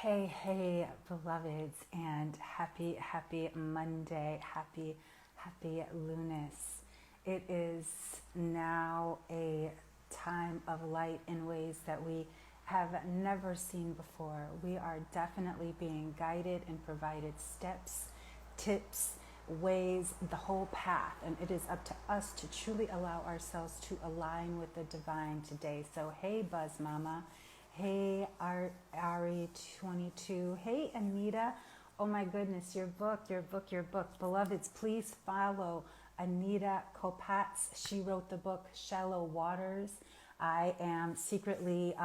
Hey, beloveds, and happy Monday, happy Lunas. It is now a time of light in ways that we have never seen before. We are definitely being guided and provided steps, tips, ways, the whole path, and it is up to us to truly allow ourselves to align with the divine today. So, hey, Buzz Mama. Hey, Ari 22. Hey, Anita. Oh my goodness, your book. Beloveds, please follow Anita Kopatz. She wrote the book Shallow Waters. I am secretly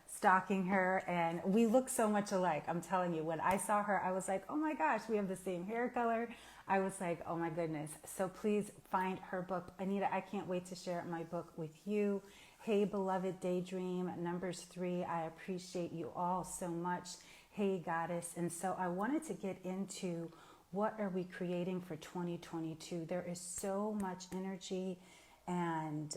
stalking her, and we look so much alike. I'm telling you, when I saw her, I was like, oh my gosh, we have the same hair color. I was like, oh my goodness. So please find her book. Anita, I can't wait to share my book with you. Hey, beloved Daydream, numbers 3, I appreciate you all so much. Hey, Goddess. And so I wanted to get into what are we creating for 2022. There is so much energy and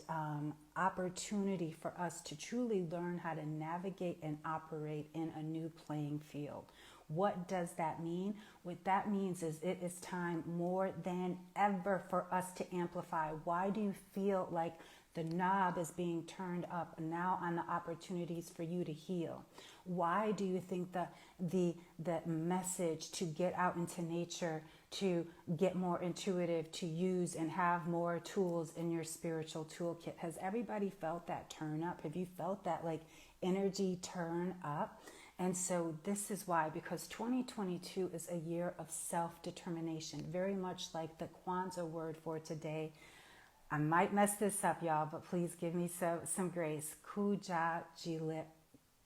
opportunity for us to truly learn how to navigate and operate in a new playing field. What does that mean? What that means is it is time more than ever for us to amplify. Why do you feel like the knob is being turned up now on the opportunities for you to heal? Why do you think the message to get out into nature, to get more intuitive, to use and have more tools in your spiritual toolkit? Has everybody felt that turn up? Have you felt that like energy turn up? And so this is why, because 2022 is a year of self-determination, very much like the Kwanzaa word for today. I might mess this up, y'all, but please give me some grace. Kuja Jilip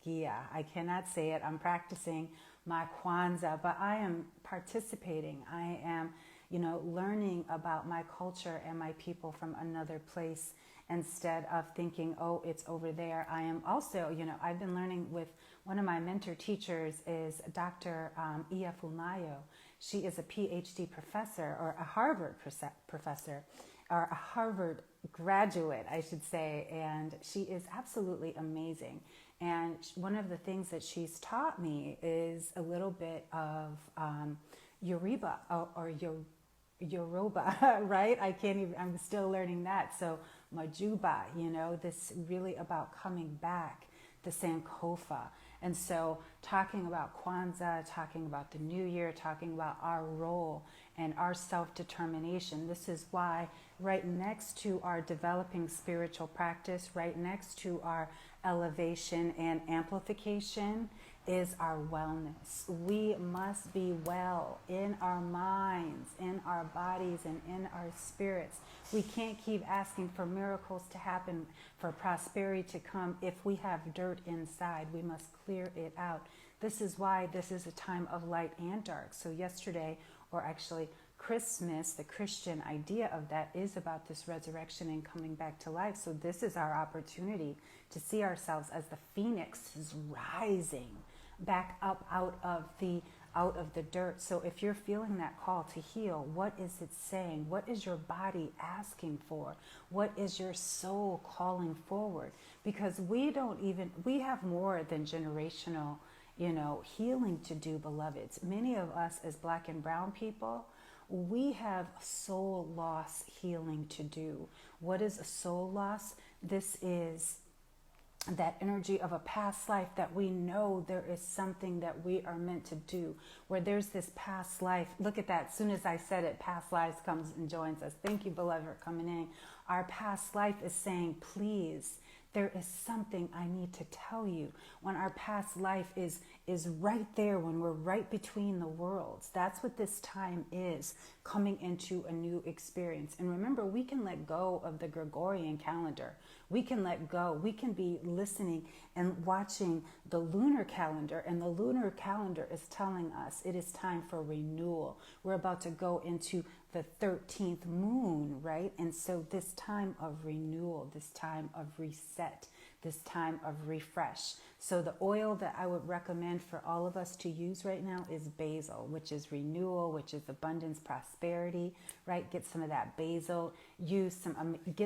Gia. I cannot say it. I'm practicing my Kwanzaa, but I am participating. I am, learning about my culture and my people from another place instead of thinking, oh, it's over there. I am also, I've been learning with one of my mentor teachers is Dr. Iya Fumayo. She is a PhD professor, or a Harvard professor, or a Harvard graduate, I should say, and she is absolutely amazing. And one of the things that she's taught me is a little bit of Yoruba or Yoruba, right? I'm still learning that. So Majuba, this really about coming back, the Sankofa. And so talking about Kwanzaa, talking about the new year, talking about our role and our self-determination. This is why right next to our developing spiritual practice, right next to our elevation and amplification is our wellness. We must be well in our minds, in our bodies, and in our spirits. We can't keep asking for miracles to happen, for prosperity to come if we have dirt inside. We must clear it out. This is why this is a time of light and dark. So yesterday, or actually Christmas, the Christian idea of that is about this resurrection and coming back to life. So this is our opportunity to see ourselves as the phoenix is rising back up out of the dirt. So if you're feeling that call to heal, what is it saying? What is your body asking for? What is your soul calling forward? Because we have more than generational, healing to do, beloveds. Many of us as Black and brown people, we have soul loss healing to do. What is a soul loss? This is that energy of a past life that we know there is something that we are meant to do, where there's this past life. Look at that. As soon as I said it, past lives comes and joins us. Thank you, beloved, for coming in. Our past life is saying, please, there is something I need to tell you. When our past life is right there, when we're right between the worlds, that's what this time is, coming into a new experience. And remember, we can let go of the Gregorian calendar. We can let go. We can be listening and watching the lunar calendar, and the lunar calendar is telling us it is time for renewal. We're about to go into the 13th moon, right? And so this time of renewal, this time of reset, this time of refresh. So the oil that I would recommend for all of us to use right now is basil, which is renewal, which is abundance, prosperity, right? Get some of that basil. Get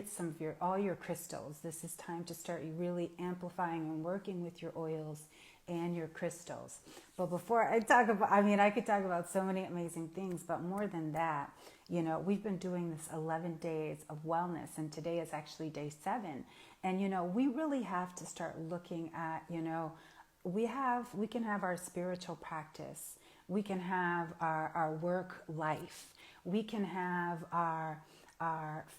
some of all your crystals. This is time to start really amplifying and working with your oils and your crystals. But before I talk about, I mean, I could talk about so many amazing things, but more than that, you know, we've been doing this 11 days of wellness, and today is actually day 7. And, you know, we really have to start looking at, you know, we can have our spiritual practice, we can have our work life, we can have our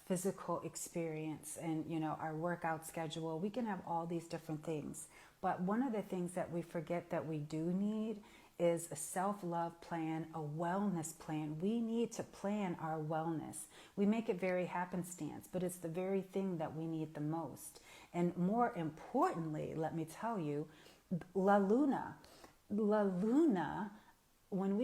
physical experience and, you know, our workout schedule. We can have all these different things, but one of the things that we forget that we do need is a self-love plan, a wellness plan. We need to plan our wellness. We make it very happenstance, but it's the very thing that we need the most. And more importantly, let me tell you, La Luna. La Luna, when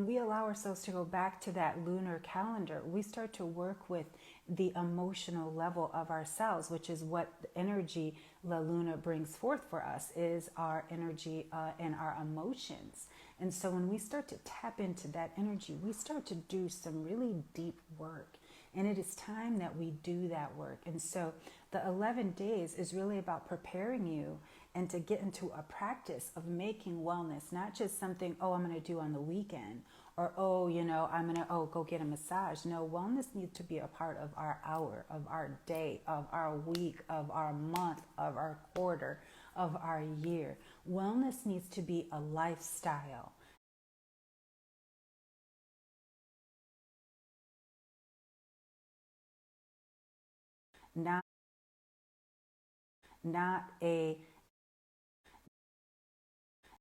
we allow ourselves to go back to that lunar calendar, we start to work with the emotional level of ourselves, which is what the energy La Luna brings forth for us, is our energy and our emotions. And so when we start to tap into that energy, we start to do some really deep work. And it is time that we do that work. And so the 11 days is really about preparing you and to get into a practice of making wellness not just something, oh, I'm going to do on the weekend, or, oh, you know, I'm going to, oh, go get a massage. No, wellness needs to be a part of our hour, of our day, of our week, of our month, of our quarter, of our year. Wellness needs to be a lifestyle. Not not a